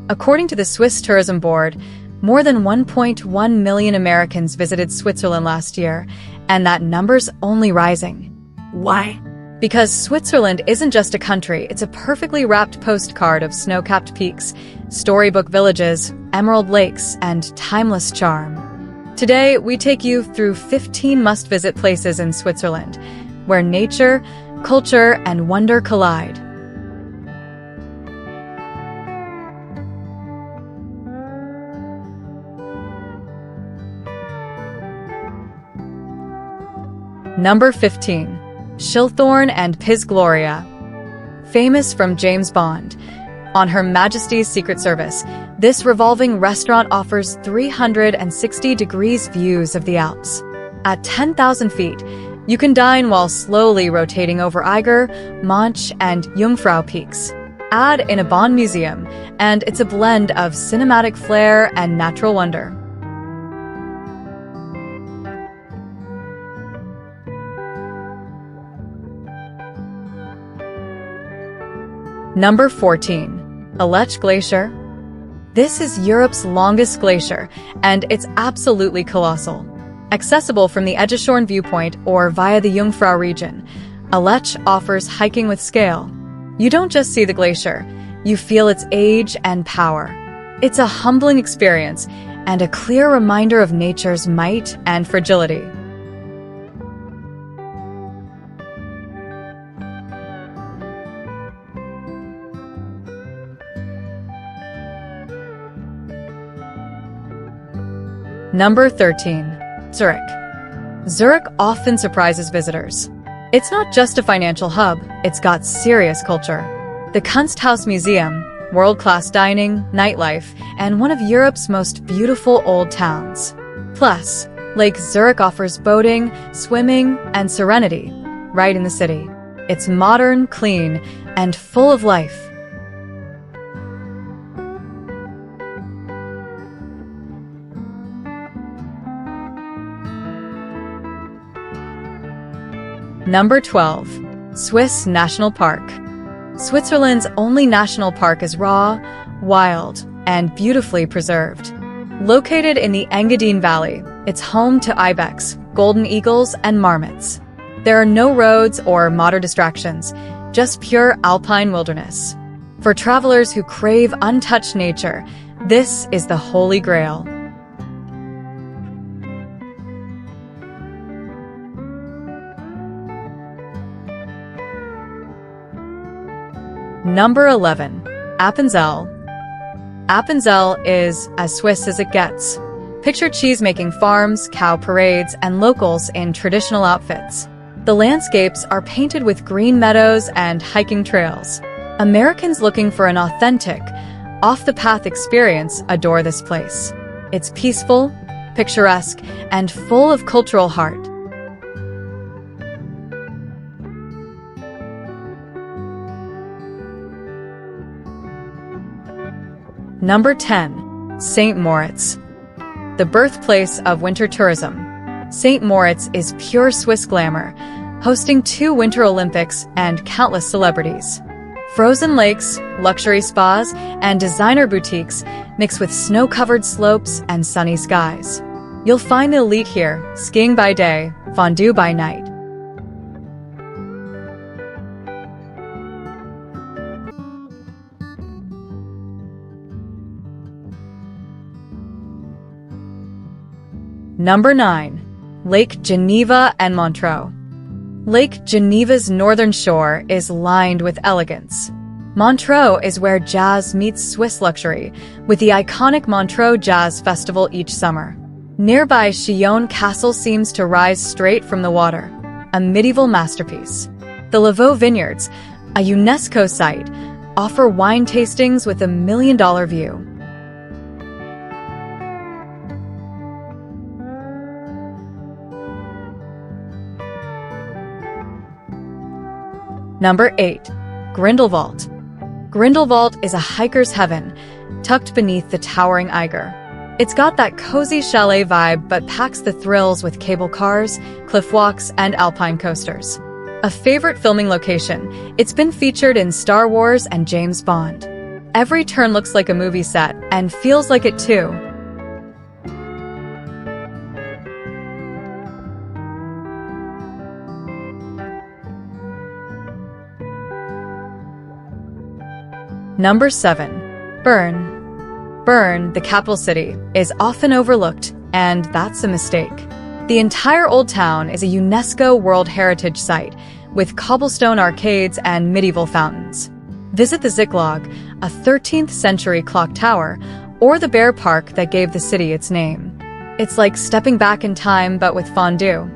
According to the Swiss Tourism Board, more than 1.1 million Americans visited Switzerland last year, and that number's only rising. Why? Because Switzerland isn't just a country, it's a perfectly wrapped postcard of snow-capped peaks, storybook villages, emerald lakes, and timeless charm. Today, we take you through 15 must-visit places in Switzerland, where nature, culture, and wonder collide. Number 15. Schilthorn Piz Gloria. Famous from James Bond. On Her Majesty's Secret Service, this revolving restaurant offers 360 degrees views of the Alps. At 10,000 feet, you can dine while slowly rotating over Eiger, Monch, and Jungfrau peaks. Add in a Bond museum, and it's a blend of cinematic flair and natural wonder. Number 14. Aletsch Glacier. This is Europe's longest glacier, and it's absolutely colossal. Accessible from the Edgeschorn viewpoint or via the Jungfrau region, Aletsch offers hiking with scale. You don't just see the glacier, you feel its age and power. It's a humbling experience and a clear reminder of nature's might and fragility. Number 13. Zurich. Zurich often surprises visitors. It's not just a financial hub, it's got serious culture. The Kunsthaus Museum, world-class dining, nightlife, and one of Europe's most beautiful old towns. Plus, Lake Zurich offers boating, swimming, and serenity right in the city. It's modern, clean, and full of life. Number 12. Swiss National Park. Switzerland's only national park is raw, wild, and beautifully preserved. Located in the Engadine Valley, it's home to ibex, golden eagles, and marmots. There are no roads or modern distractions, just pure alpine wilderness. For travelers who crave untouched nature, this is the holy grail. Number 11. Appenzell. Appenzell is as Swiss as it gets. Picture cheese-making farms, cow parades, and locals in traditional outfits. The landscapes are painted with green meadows and hiking trails. Americans looking for an authentic, off-the-path experience adore this place. It's peaceful, picturesque, and full of cultural heart. Number 10. St. Moritz. The birthplace of winter tourism. St. Moritz is pure Swiss glamour, hosting 2 Winter Olympics and countless celebrities. Frozen lakes, luxury spas, and designer boutiques mix with snow-covered slopes and sunny skies. You'll find the elite here, skiing by day, fondue by night. Number 9. Lake Geneva and Montreux. Lake Geneva's northern shore is lined with elegance. Montreux is where jazz meets Swiss luxury, with the iconic Montreux Jazz Festival each summer. Nearby Chillon Castle seems to rise straight from the water, a medieval masterpiece. The Lavaux Vineyards, a UNESCO site, offer wine tastings with a $1 million view. Number 8. Grindelwald. Grindelwald is a hiker's heaven, tucked beneath the towering Eiger. It's got that cozy chalet vibe but packs the thrills with cable cars, cliff walks, and alpine coasters. A favorite filming location, it's been featured in Star Wars and James Bond. Every turn looks like a movie set and feels like it too. Number 7. Bern. Bern, the capital city, is often overlooked, and that's a mistake. The entire Old Town is a UNESCO World Heritage Site, with cobblestone arcades and medieval fountains. Visit the Zicklog, a 13th century clock tower, or the Bear Park that gave the city its name. It's like stepping back in time, but with fondue.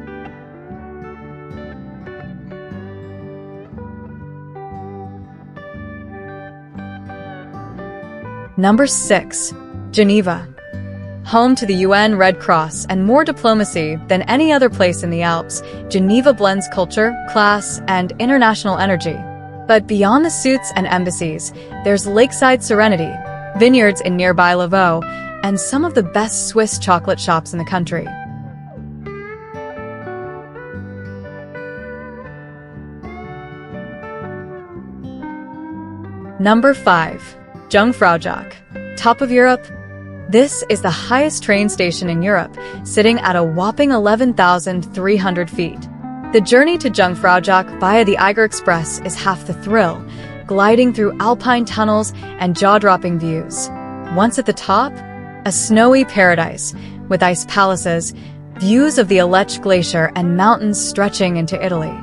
Number 6. Geneva. Home to the UN Red Cross and more diplomacy than any other place in the Alps, Geneva blends culture, class, and international energy. But beyond the suits and embassies, there's lakeside serenity, vineyards in nearby Lavaux, and some of the best Swiss chocolate shops in the country. Number 5. Jungfraujoch. Top of Europe? This is the highest train station in Europe, sitting at a whopping 11,300 feet. The journey to Jungfraujoch via the Eiger Express is half the thrill, gliding through Alpine tunnels and jaw-dropping views. Once at the top, a snowy paradise with ice palaces, views of the Aletsch Glacier and mountains stretching into Italy.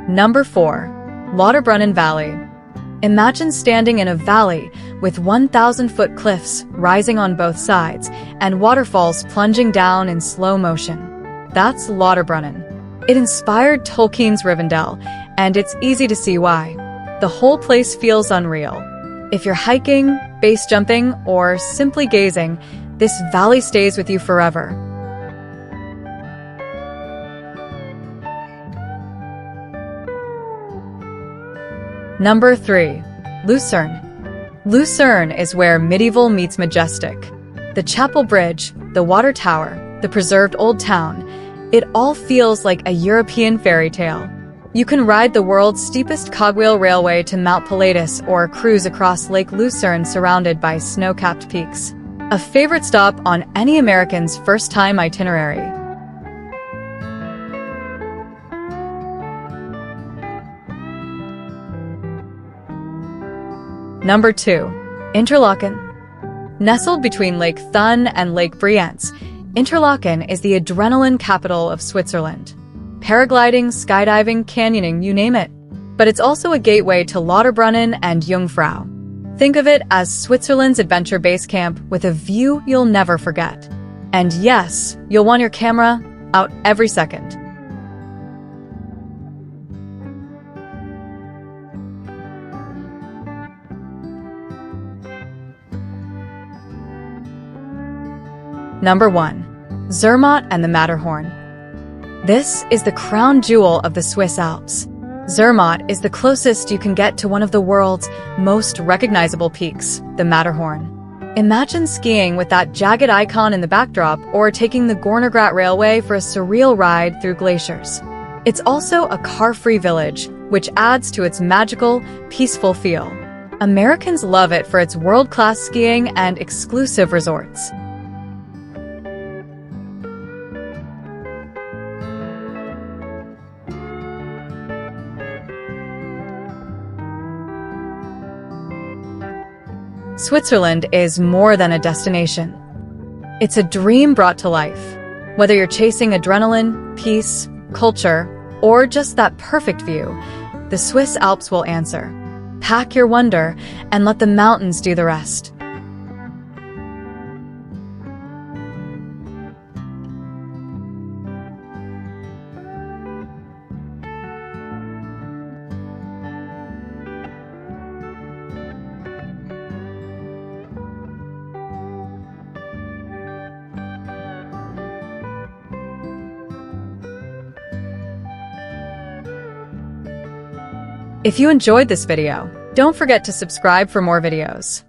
Number 4. Lauterbrunnen Valley. Imagine standing in a valley with 1,000-foot cliffs rising on both sides and waterfalls plunging down in slow motion. That's Lauterbrunnen. It inspired Tolkien's Rivendell, and it's easy to see why. The whole place feels unreal. If you're hiking, base jumping, or simply gazing, this valley stays with you forever. Number 3. Lucerne. Lucerne is where medieval meets majestic. The chapel bridge, the water tower, the preserved old town, it all feels like a European fairy tale. You can ride the world's steepest cogwheel railway to Mount Pilatus or cruise across Lake Lucerne surrounded by snow-capped peaks. A favorite stop on any American's first-time itinerary. Number 2. Interlaken. Nestled between Lake Thun and Lake Brienz, Interlaken is the adrenaline capital of Switzerland. Paragliding, skydiving, canyoning, you name it. But it's also a gateway to Lauterbrunnen and Jungfrau. Think of it as Switzerland's adventure base camp with a view you'll never forget. And yes, you'll want your camera out every second. Number 1. Zermatt and the Matterhorn. This is the crown jewel of the Swiss Alps. Zermatt is the closest you can get to one of the world's most recognizable peaks, the Matterhorn. Imagine skiing with that jagged icon in the backdrop or taking the Gornergrat Railway for a surreal ride through glaciers. It's also a car-free village, which adds to its magical, peaceful feel. Americans love it for its world-class skiing and exclusive resorts. Switzerland is more than a destination. It's a dream brought to life. Whether you're chasing adrenaline, peace, culture, or just that perfect view, the Swiss Alps will answer. Pack your wonder and let the mountains do the rest. If you enjoyed this video, don't forget to subscribe for more videos.